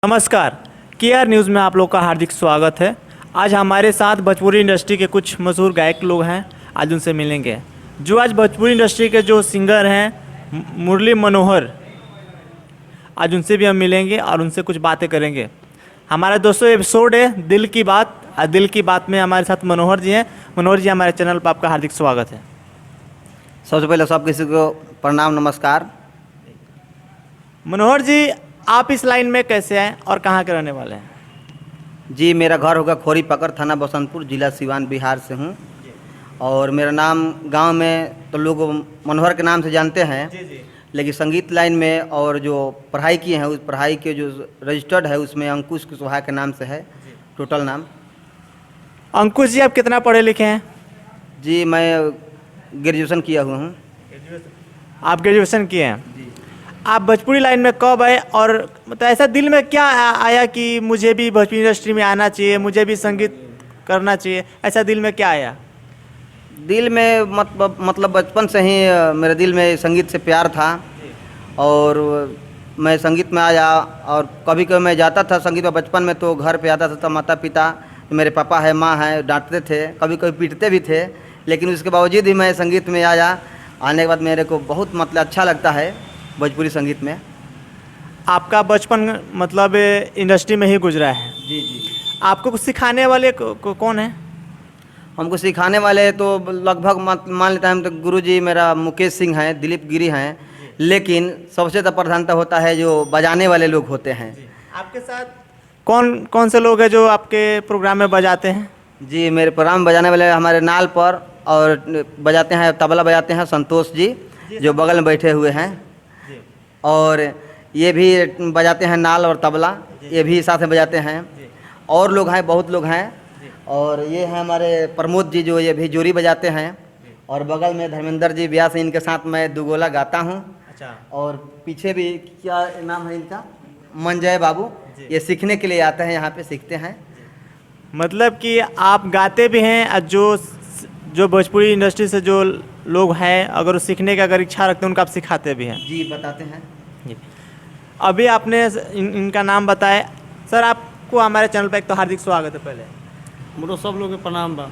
नमस्कार, K R news में आप लोग का हार्दिक स्वागत है। आज हमारे साथ भोजपुरी इंडस्ट्री के कुछ मशहूर गायक लोग हैं, आज उनसे मिलेंगे। जो आज भोजपुरी इंडस्ट्री के जो सिंगर हैं मुरली मनोहर, आज उनसे भी हम मिलेंगे और उनसे कुछ बातें करेंगे। हमारा दोस्तों एपिसोड है दिल की बात, और दिल की बात में हमारे साथ मनोहर जी हैं। मनोहर जी, हमारे चैनल पर आपका हार्दिक स्वागत है। सबसे पहले सब किसी को प्रणाम नमस्कार। मनोहर जी, आप इस लाइन में कैसे आए और कहाँ के रहने वाले हैं? जी, मेरा घर होगा खोरी पकड़, थाना बसंतपुर, जिला सिवान, बिहार से हूँ। और मेरा नाम गांव में तो लोग मनोहर के नाम से जानते हैं, लेकिन संगीत लाइन में और जो पढ़ाई किए हैं उस पढ़ाई के जो रजिस्टर्ड है उसमें अंकुश कुशवाहा के नाम से है टोटल नाम। अंकुश जी, आप कितना पढ़े लिखे हैं? जी, मैं ग्रेजुएशन किया हुआ हूँ। आप ग्रेजुएशन किए हैं। आप भोजपुरी लाइन में कब आए और मतलब ऐसा दिल में क्या आया कि मुझे भी भोजपुरी इंडस्ट्री में आना चाहिए, मुझे भी संगीत करना चाहिए, ऐसा दिल में क्या आया? दिल में मतलब बचपन से ही मेरे दिल में संगीत से प्यार था और मैं संगीत में आया। और कभी कभी मैं जाता था संगीत में, बचपन में तो घर पे आता था तो माता पिता, मेरे पापा है माँ है, डांटते थे, कभी कभी पीटते भी थे, लेकिन उसके बावजूद भी मैं संगीत में आया। आने के बाद मेरे को बहुत मतलब अच्छा लगता है भोजपुरी संगीत में। आपका बचपन मतलब इंडस्ट्री में ही गुजरा है। जी जी। आपको कुछ सिखाने वाले कौन है? हमको सिखाने वाले तो लगभग मान लेते हैं हम तो गुरुजी मेरा मुकेश सिंह हैं, दिलीप गिरी हैं, लेकिन सबसे तो प्रधानता होता है जो बजाने वाले लोग होते हैं। आपके साथ कौन कौन से लोग हैं जो आपके प्रोग्राम में बजाते हैं? जी, मेरे प्रोग्राम बजाने वाले हमारे नाल पर और बजाते हैं, तबला बजाते हैं संतोष जी जो बगल में बैठे हुए हैं, और ये भी बजाते हैं नाल और तबला, ये भी साथ में बजाते हैं। और लोग हैं, बहुत लोग हैं। और ये हैं हमारे प्रमोद जी जो ये भी जोरी बजाते हैं, और बगल में धर्मेंद्र जी व्यास, इनके साथ मैं दुगोला गाता हूँ। अच्छा। और पीछे भी क्या नाम है इनका, मंजय बाबू, ये सीखने के लिए आते हैं, यहाँ पे सीखते हैं। मतलब कि आप गाते भी हैं और जो भोजपुरी इंडस्ट्री से जो लोग हैं अगर वो सीखने की अगर इच्छा रखते हैं उनको आप सिखाते भी हैं? जी, बताते हैं। अभी आपने इनका नाम बताया। सर, आपको हमारे चैनल पर एक तो हार्दिक स्वागत है। पहले मोरो सब लोग के प्रणाम बा।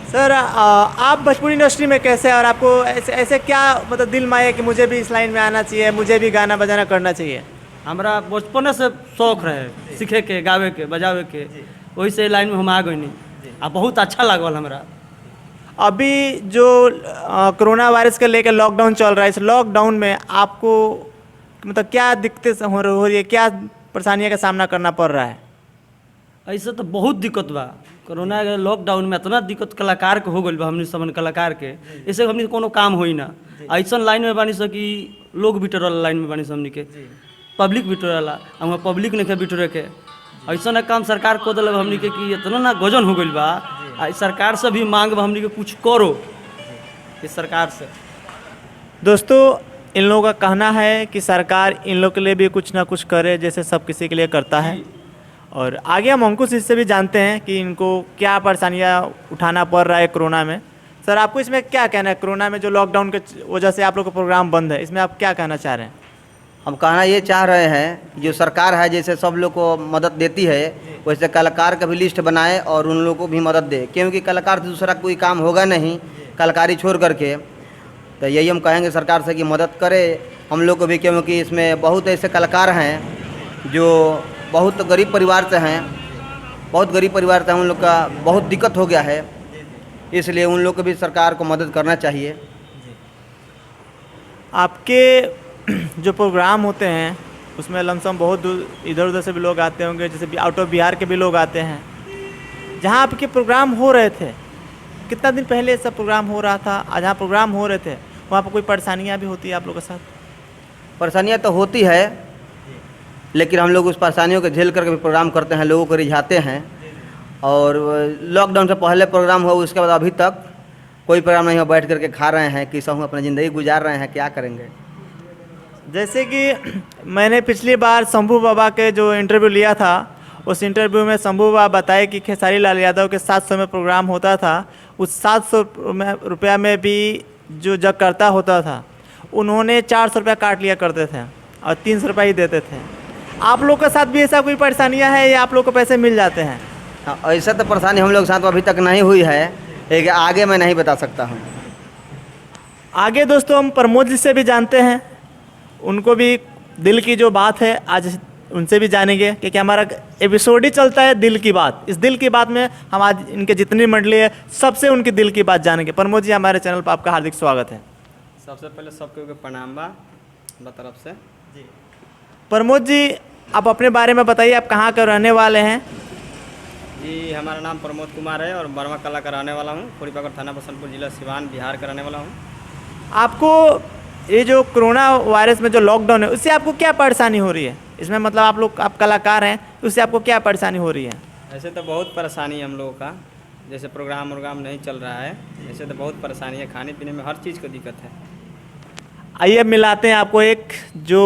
सर, आप भोजपुरी इंडस्ट्री में कैसे, और आपको ऐसे क्या मतलब दिल में आया कि मुझे भी इस लाइन में आना चाहिए, मुझे भी गाना बजाना करना चाहिए? हमरा बचपने से शौक रहे सीखे के, गावे के, बजावे के, वही से लाइन में हम आ गई आ बहुत अच्छा लागल हमरा। अभी जो कोरोना वायरस के लेकर लॉकडाउन चल रहा है, इस लॉकडाउन में आपको मतलब क्या दिक्कतें हो रही है, क्या परेशानियों का सामना करना पड़ रहा है? ऐसे तो बहुत दिक्कत बा। कोरोना के लॉकडाउन में इतना दिक्कत कलाकार के हो गई बा, हमने समन कलाकार के, ऐसे हमने कोनो काम होई ना। ऐसा लाइन में बानी सकी लोग बिटोरल लाइन में बानी से हमने के, पब्लिक बिटोरला, हम पब्लिक नहीं के बिटोरे के। ऐसा ना काम सरकार को दिल हमने के कि इतना ना गजन हो गई बा। सरकार से भी मांग बा हमने के कुछ करो इस सरकार से। दोस्तों, इन लोगों का कहना है कि सरकार इन लोग के लिए भी कुछ ना कुछ करे, जैसे सब किसी के लिए करता है। और आगे हम अंकुश इससे भी जानते हैं कि इनको क्या परेशानियां उठाना पड़ रहा है कोरोना में। सर, आपको इसमें क्या कहना है? कोरोना में जो लॉकडाउन के वजह से आप लोग का प्रोग्राम बंद है, इसमें आप क्या कहना चाह रहे हैं? हम कहना ये चाह रहे हैं कि जो सरकार है जैसे सब लोग को मदद देती है, वैसे कलाकार का भी लिस्ट बनाए और उन लोगों को भी मदद दे, क्योंकि कलाकार से दूसरा कोई काम होगा नहीं कलाकारी छोड़ करके। तो यही हम कहेंगे सरकार से कि मदद करे हम लोग को भी, क्योंकि इसमें बहुत ऐसे कलाकार हैं जो बहुत गरीब परिवार से हैं, बहुत गरीब परिवार से हैं, उन लोग का बहुत दिक्कत हो गया है, इसलिए उन लोग को भी सरकार को मदद करना चाहिए। आपके जो प्रोग्राम होते हैं उसमें लमसम बहुत दूर इधर उधर से भी लोग आते होंगे, जैसे आउट ऑफ बिहार के भी लोग आते हैं। जहाँ आपके प्रोग्राम हो रहे थे, कितना दिन पहले सब प्रोग्राम हो रहा था, आज जहाँ प्रोग्राम हो रहे थे वहाँ पर कोई परेशानियाँ भी होती है आप लोगों के साथ? परेशानियाँ तो होती है, लेकिन हम लोग उस परेशानियों को झेल करके भी प्रोग्राम करते हैं, लोगों को रिझाते हैं। और लॉकडाउन से पहले प्रोग्राम हुआ, उसके बाद अभी तक कोई प्रोग्राम नहीं हो, बैठ करके खा रहे हैं कि सब अपनी ज़िंदगी गुजार रहे हैं, क्या करेंगे। जैसे कि मैंने पिछली बार शंभू बाबा के जो इंटरव्यू लिया था, उस इंटरव्यू में शंभू बाबा बताए कि खेसारी लाल यादव के 700 में प्रोग्राम होता था, उस 700 रुपया में भी जो जगकर्ता होता था उन्होंने 400 रुपया काट लिया करते थे और 300 रुपया ही देते थे। आप लोग के साथ भी ऐसा कोई परेशानियां हैं या आप लोग को पैसे मिल जाते हैं? हाँ, ऐसा तो परेशानी हम लोग के साथ अभी तक नहीं हुई है, लेकिन आगे मैं नहीं बता सकता हूँ। आगे दोस्तों हम प्रमोद जी से भी जानते हैं, उनको भी दिल की जो बात है आज उनसे भी जानेंगे, क्योंकि हमारा एपिसोड ही चलता है दिल की बात। इस दिल की बात में हम आज इनके जितनी मंडली है सबसे उनकी दिल की बात जानेंगे। प्रमोद जी, हमारे चैनल पर आपका हार्दिक स्वागत है। सबसे पहले सबके प्रणाम बा हमरा तरफ से। प्रमोद जी, आप अपने बारे में बताइए, आप कहाँ के रहने वाले हैं? जी, हमारा नाम प्रमोद कुमार है और बर्मा कला का रहने वाला हूँ। खोरीपाकर थाना बसंतपुर जिला सिवान बिहार का रहने वाला हूँ। आपको ये जो कोरोना वायरस में जो लॉकडाउन है उससे आपको क्या परेशानी हो रही है? इसमें मतलब आप कलाकार हैं, उससे आपको क्या परेशानी हो रही है? ऐसे तो बहुत परेशानी है हम लोगों का, जैसे प्रोग्राम वोग्राम नहीं चल रहा है, ऐसे तो बहुत परेशानी है, खाने पीने में हर चीज़ को दिक्कत है। आइए अब मिलाते हैं आपको एक जो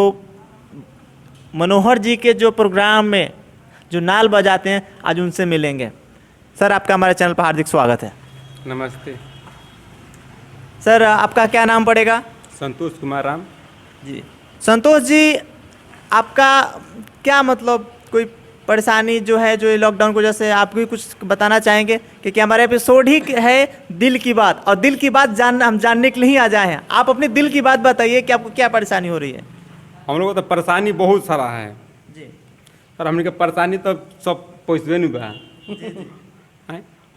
मनोहर जी के जो प्रोग्राम में जो नाल बजाते हैं, आज उनसे मिलेंगे। सर, आपका हमारे चैनल पर हार्दिक स्वागत है। नमस्ते। सर, आपका क्या नाम पड़ेगा? संतोष कुमार राम जी। संतोष जी, आपका क्या मतलब कोई परेशानी जो है जो ये लॉकडाउन की वजह से, आप भी कुछ बताना चाहेंगे? क्योंकि हमारा एपिसोड ही है दिल की बात, और दिल की बात हम जानने के लिए ही आ जाए हैं। आप अपनी दिल की बात बताइए कि आपको क्या परेशानी हो रही है? हम लोग को तो परेशानी बहुत सारा है जी। सर। हमने के परेशानी तो सब पैसे नहीं बा,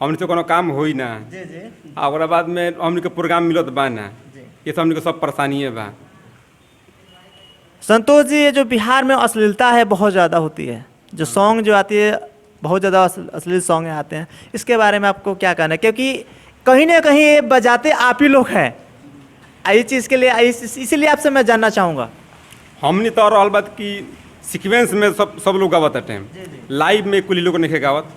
हमने से कोनो काम हो ही ना। जी जी। और बाद में हमने के प्रोग्राम मिलत बा ना, ये सब हमने के सब परेशानी बा। संतोष जी, ये जो बिहार में अश्लीलता है बहुत ज़्यादा होती है, जो सॉन्ग जो आती है बहुत ज़्यादा अश्लील सॉन्ग आते हैं, इसके बारे में आपको क्या कहना है? क्योंकि कहीं ना कहीं ये बजाते आप ही लोग हैं, इस चीज़ के लिए इसीलिए आपसे मैं जानना चाहूँगा। हमने तो और बात की सीक्वेंस में सब लोग गावत टाइम, लाइव में कुछ लोग नहीं गावत।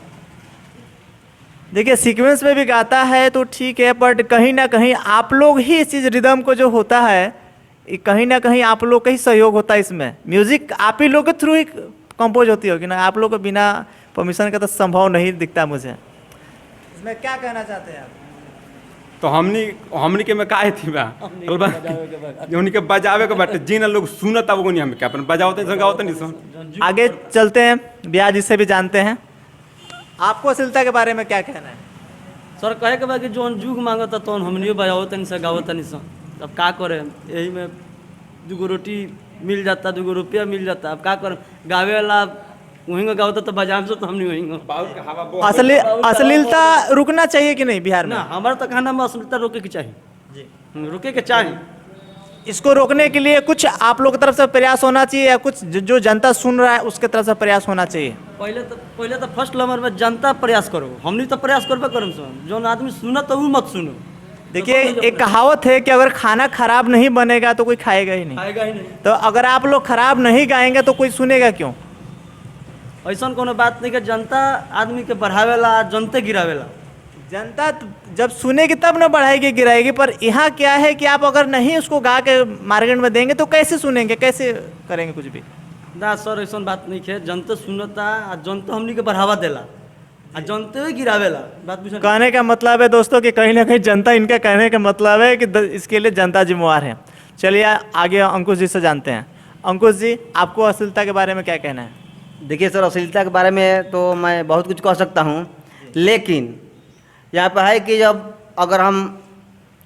देखिए, सीक्वेंस में भी गाता है तो ठीक है, बट कहीं ना कहीं आप लोग ही इस चीज़ रिदम को जो होता है, ये कहीं ना कहीं आप लोग का ही सहयोग होता है इसमें। म्यूज़िक आप ही लोग के थ्रू ही कंपोज होती होगी ना, आप लोग को बिना परमिशन का तो संभव नहीं दिखता मुझे। इसमें क्या कहना चाहते हैं आप? तो हमनी के में काहे थी बा हमनी के बजावे के बाटे, जिन लोग सुनत अब नहीं, हम क्या अपन बजावते नहीं गावते नहीं सुन। आगे चलते हैं, ब्याह जी से भी जानते हैं, आपको अश्लीलता के बारे में क्या कहना है? सर, कहे के बाद कि जौन जुग मांगता तो हमनियो बजाओ तनी से गाओ तनी से, अब का करें? यही में 2 रोटी मिल जाता, 2 रुपया मिल जाता, अब का करें? गावे वाला वहीं गावता तो बजाम से तो हम नहीं वहीं। अश्लीलता रुकना चाहिए कि नहीं बिहार में? ना, हमारा तो कहना में अश्लीलता रोके के चाहिए जी, रोके के चाहिए। इसको रोकने के लिए कुछ आप लोग की तरफ से प्रयास होना चाहिए, या कुछ जो जनता सुन रहा है उसके तरफ से प्रयास होना चाहिए? पहले तो फर्स्ट नंबर में जनता प्रयास करो, हमनी तो प्रयास करबे करम सो, जो आदमी सुना तो वो मत सुनो। देखिए, एक कहावत है कि अगर खाना खराब नहीं बनेगा तो कोई खाएगा ही नहीं। आएगा ही नहीं। तो अगर आप लोग खराब नहीं गाएंगे तो कोई सुनेगा क्यों? ऐसा कोनो बात नहीं कि जनता आदमी के बढ़ावेला, जनते गिरावेला। जनता जब सुनेगी तब ना बढ़ाएगी गिराएगी, पर यहाँ क्या है कि आप अगर नहीं उसको गा के मार्केट में देंगे तो कैसे सुनेंगे, कैसे करेंगे कुछ भी? ना सर, ऐसा बात नहीं है, जनते सुनता आ जनते हमनी के बढ़ावा देला आ जनते ही गिरावेला। बात बुझे? कहने का मतलब है दोस्तों कि कहीं ना कहीं जनता, इनका कहने का मतलब है कि इसके लिए जनता जिम्मेवार है। चलिए आगे अंकुश जी से जानते हैं। अंकुश जी, आपको अश्लीलता के बारे में क्या कहना है? देखिए सर, अश्लीलता के बारे में तो मैं बहुत कुछ कह सकता हूँ, लेकिन यहाँ पर है कि जब अगर हम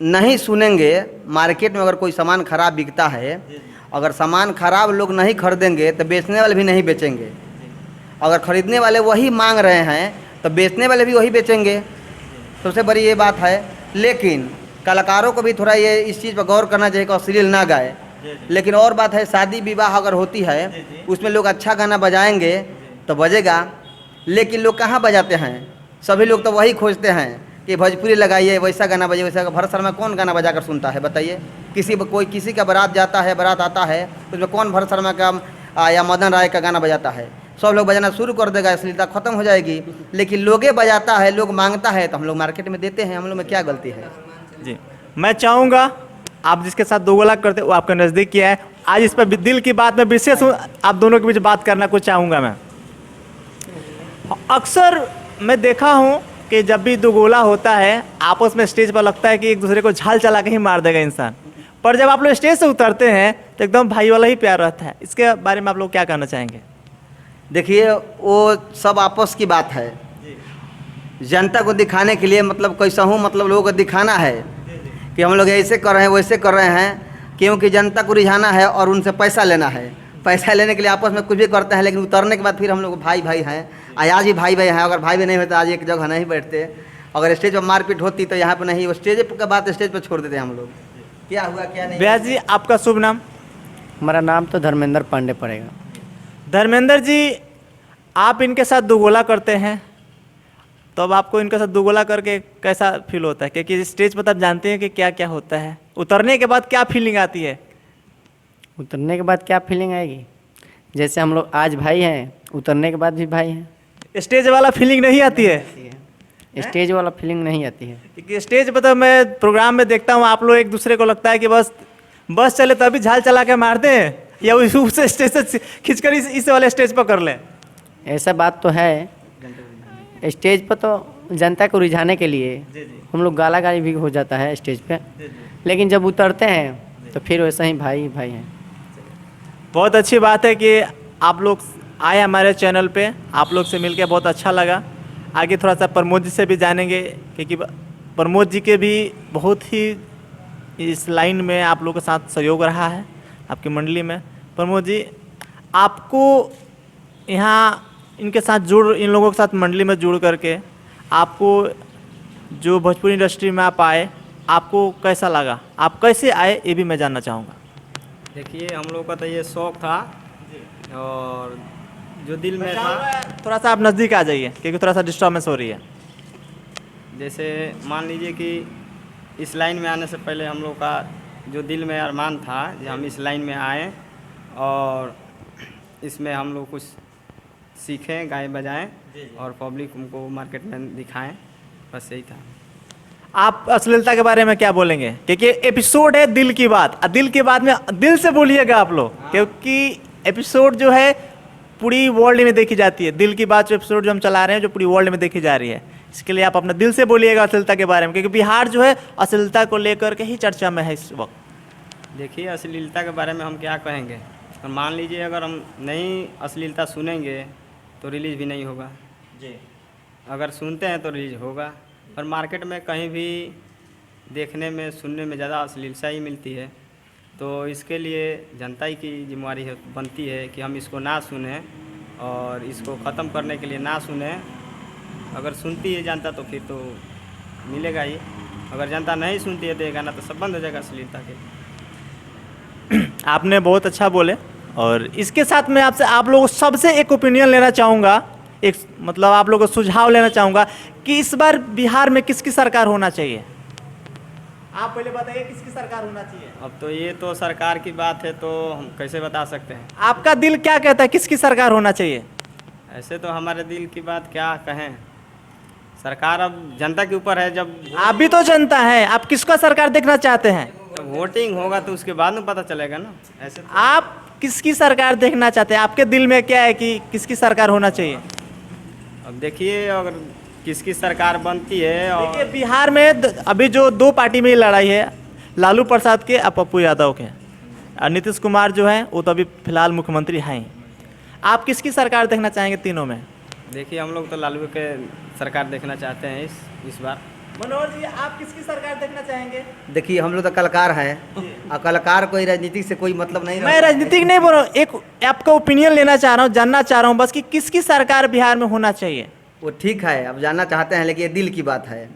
नहीं सुनेंगे, मार्केट में अगर कोई सामान खराब बिकता है, अगर सामान खराब लोग नहीं खरीदेंगे तो बेचने वाले भी नहीं बेचेंगे। अगर खरीदने वाले वही मांग रहे हैं तो बेचने वाले भी वही बेचेंगे। सबसे बड़ी ये बात है। लेकिन कलाकारों को भी थोड़ा ये इस चीज़ पर गौर करना चाहिए कि अश्लील ना गाए। लेकिन और बात है, शादी विवाह अगर होती है उसमें लोग अच्छा गाना बजाएंगे तो बजेगा, लेकिन लोग कहाँ बजाते हैं? सभी लोग तो वही खोजते हैं कि भोजपुरी लगाइए, वैसा गाना बजे, वैसा। भरत शर्मा कौन गाना बजा कर सुनता है बताइए? किसी का बारात जाता है, बारात आता है, उसमें कौन भरत शर्मा का या मदन राय का गाना बजाता है? सब लोग बजाना शुरू कर देगा, अश्लीलता खत्म हो जाएगी। लेकिन लोगे बजाता है, लोग मांगता है तो हम लोग मार्केट में देते हैं। हम लोग में क्या गलती है? जी, मैं चाहूँगा आप जिसके साथ दोगला करते वो आपका नज़दीक किया है, आज इस पर दिल की बात में विशेष आप दोनों के बीच बात करना कुछ चाहूँगा मैं। अक्सर मैं देखा हूँ कि जब भी दुगोला होता है आपस में स्टेज पर लगता है कि एक दूसरे को झाल चला के ही मार देगा इंसान, पर जब आप लोग स्टेज से उतरते हैं तो एकदम भाई वाला ही प्यार रहता है। इसके बारे में आप लोग क्या कहना चाहेंगे? देखिए वो सब आपस की बात है। जनता को दिखाने के लिए मतलब कैसा हूँ मतलब लोगों को दिखाना है कि हम लोग ऐसे कर रहे हैं वैसे कर रहे हैं, क्योंकि जनता को रिझाना है और उनसे पैसा लेना है। पैसा लेने के लिए आपस में कुछ भी करते हैं, लेकिन उतरने के बाद फिर हम लोग भाई भाई हैं। आज भी भाई भाई हैं, अगर भाई भी नहीं होते आज एक जगह नहीं बैठते। अगर स्टेज पर मारपीट होती तो यहाँ पर नहीं, वो स्टेज का बात स्टेज पर छोड़ देते हम लोग। क्या हुआ क्या नहीं। व्यास जी आपका शुभ नाम? हमारा नाम तो धर्मेंद्र पांडे पड़ेगा। धर्मेंद्र जी, आप इनके साथ दुगोला करते हैं, तो अब आपको इनके साथ दुगोला करके कैसा फील होता है? क्योंकि स्टेज पर आप जानते हैं कि क्या क्या होता है, उतरने के बाद क्या फीलिंग आती है? उतरने के बाद क्या फीलिंग आएगी? जैसे हम लोग आज भाई हैं, उतरने के बाद भी भाई हैं। स्टेज वाला फीलिंग नहीं आती है? स्टेज वाला फीलिंग नहीं आती है। क्योंकि स्टेज पर तो मैं प्रोग्राम में देखता हूँ आप लोग एक दूसरे को लगता है कि बस चले तभी झाल चला के मारते हैं, या उसे स्टेज से खींचकर इस वाले स्टेज पर कर लें। ऐसा बात तो है, स्टेज पर तो जनता को रिझाने के लिए हम लोग गाला गाली भी हो जाता है स्टेज पे, लेकिन जब उतरते हैं तो फिर वैसा ही भाई भाई हैं। बहुत अच्छी बात है कि आप लोग आए हमारे चैनल पे, आप लोग से मिलकर बहुत अच्छा लगा। आगे थोड़ा सा प्रमोद जी से भी जानेंगे, क्योंकि प्रमोद जी के भी बहुत ही इस लाइन में आप लोगों के साथ सहयोग रहा है आपकी मंडली में। प्रमोद जी, आपको यहाँ इन लोगों के साथ मंडली में जुड़ करके आपको जो भोजपुरी इंडस्ट्री में आप आए, आपको कैसा लगा? आप कैसे आए ये भी मैं जानना चाहूँगा। देखिए हम लोग का तो ये शौक था, और जो दिल में था, थोड़ा सा आप नज़दीक आ जाइए क्योंकि थोड़ा सा डिस्टर्बेंस हो रही है। जैसे मान लीजिए कि इस लाइन में आने से पहले हम लोग का जो दिल में अरमान था कि हम इस लाइन में आएँ और इसमें हम लोग कुछ सीखें, गाएं बजाएं और पब्लिक उनको मार्केट में दिखाएं, बस यही था। आप अश्लीलता के बारे में क्या बोलेंगे? क्योंकि एपिसोड है दिल की बात, और दिल की बात में दिल से बोलिएगा आप लोग, क्योंकि एपिसोड जो है पूरी वर्ल्ड में देखी जाती है। दिल की बात जो एपिसोड जो हम चला रहे हैं जो पूरी वर्ल्ड में देखी जा रही है, इसके लिए आप अपने दिल से बोलिएगा अश्लीलता के बारे में, क्योंकि बिहार जो है अश्लीलता को लेकर के ही चर्चा में है इस वक्त। देखिए अश्लीलता के बारे में हम क्या कहेंगे, और मान लीजिए अगर हम नहीं अश्लीलता सुनेंगे तो रिलीज़ भी नहीं होगा जी। अगर सुनते हैं तो रिलीज होगा, और मार्केट में कहीं भी देखने में सुनने में ज़्यादा अश्लीलता ही मिलती है। तो इसके लिए जनता ही की जिम्मेवारी बनती है कि हम इसको ना सुनें और इसको ख़त्म करने के लिए ना सुनें। अगर सुनती है जनता तो फिर तो मिलेगा ही, अगर जनता नहीं सुनती है तो ये गाना तो सब बंद हो जाएगा अश्लीलता के। आपने बहुत अच्छा बोले, और इसके साथ मैं आपसे आप लोगों सबसे एक ओपिनियन लेना चाहूँगा, एक मतलब आप लोगों को सुझाव लेना चाहूँगा कि इस बार बिहार में किसकी सरकार होना चाहिए? आप पहले बताइए किसकी सरकार होना चाहिए? अब तो ये तो सरकार की बात है, तो हम कैसे बता सकते हैं। आपका दिल क्या कहता है किसकी सरकार होना चाहिए? ऐसे तो हमारे दिल की बात क्या कहें, सरकार अब जनता के ऊपर है। जब आप भी तो जनता है, आप किसका सरकार देखना चाहते हैं? जब वोटिंग होगा तो उसके बाद में पता चलेगा ना। ऐसे तो आप किसकी सरकार देखना चाहते हैं? आपके दिल में क्या है कि किसकी सरकार होना चाहिए? अब देखिए अगर किसकी सरकार बनती है, और देखिए बिहार में अभी जो दो पार्टी में लड़ाई है, लालू प्रसाद के और पप्पू यादव के, और नीतीश कुमार जो है वो तो अभी फिलहाल मुख्यमंत्री हैं। आप किसकी सरकार देखना चाहेंगे तीनों में? देखिए हम लोग तो लालू के सरकार देखना चाहते हैं इस बार। मनोहर जी, आप किसकी सरकार देखना चाहेंगे? देखिए हम लोग तो कलाकार हैं, और कलाकार कोई राजनीति से कोई मतलब नहीं मैं रहता है। राजनीतिक नहीं बोल रहा हूँ, एक आपका ओपिनियन लेना चाह रहा हूँ, जानना चाह रहा हूँ बस कि किसकी सरकार बिहार में होना चाहिए। वो ठीक है, अब जानना चाहते हैं, लेकिन ये दिल की बात है।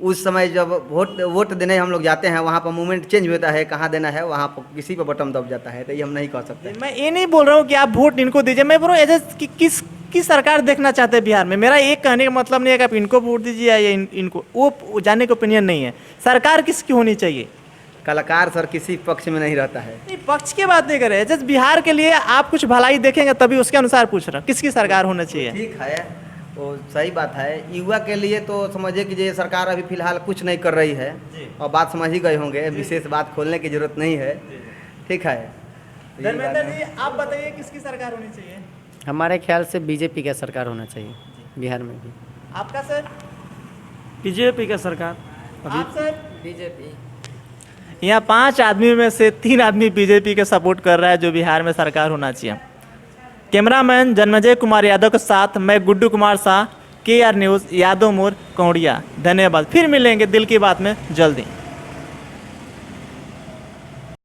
उस समय जब वोट देने हम लोग जाते हैं, वहाँ पर मूवमेंट चेंज होता है, कहाँ देना है वहाँ पर किसी पर बटन दब जाता है, तो ये हम नहीं कह सकते। मैं ये नहीं बोल रहा हूँ कि आप वोट इनको दीजिए, मैं बोल रहा हूँ एज कि किसकी सरकार देखना चाहते हैं बिहार में। मेरा एक कहने का मतलब नहीं है कि आप इनको वोट दीजिए या इनको, वो जानने का ओपिनियन नहीं है। सरकार किसकी होनी चाहिए? कलाकार सर किसी पक्ष में नहीं रहता है। नहीं, पक्ष की बात नहीं कर रहे, जस्ट बिहार के लिए आप कुछ भलाई देखेंगे तभी उसके अनुसार पूछ रहा हूँ किसकी सरकार होना चाहिए। ठीक है, वो सही बात है। युवा के लिए तो समझिए कि ये सरकार अभी फिलहाल कुछ नहीं कर रही है, और बात समझ ही गए होंगे, विशेष बात खोलने की जरूरत नहीं है। ठीक है, तो यही बात धर्मेंद्र है। जी, आप बताइए किसकी सरकार होनी चाहिए? हमारे ख्याल से बीजेपी का सरकार होना चाहिए बिहार में भी। आपका सर? बीजेपी का सरकार। आप सर? बीजेपी। यहाँ 5 आदमी में से 3 आदमी बीजेपी के सपोर्ट कर रहा है जो बिहार में सरकार होना चाहिए। कैमरामैन जन्मजय कुमार यादव के साथ मैं गुड्डू कुमार शाह, KR न्यूज़, यादव मोड़, कौड़िया। धन्यवाद। फिर मिलेंगे दिल की बात में जल्दी।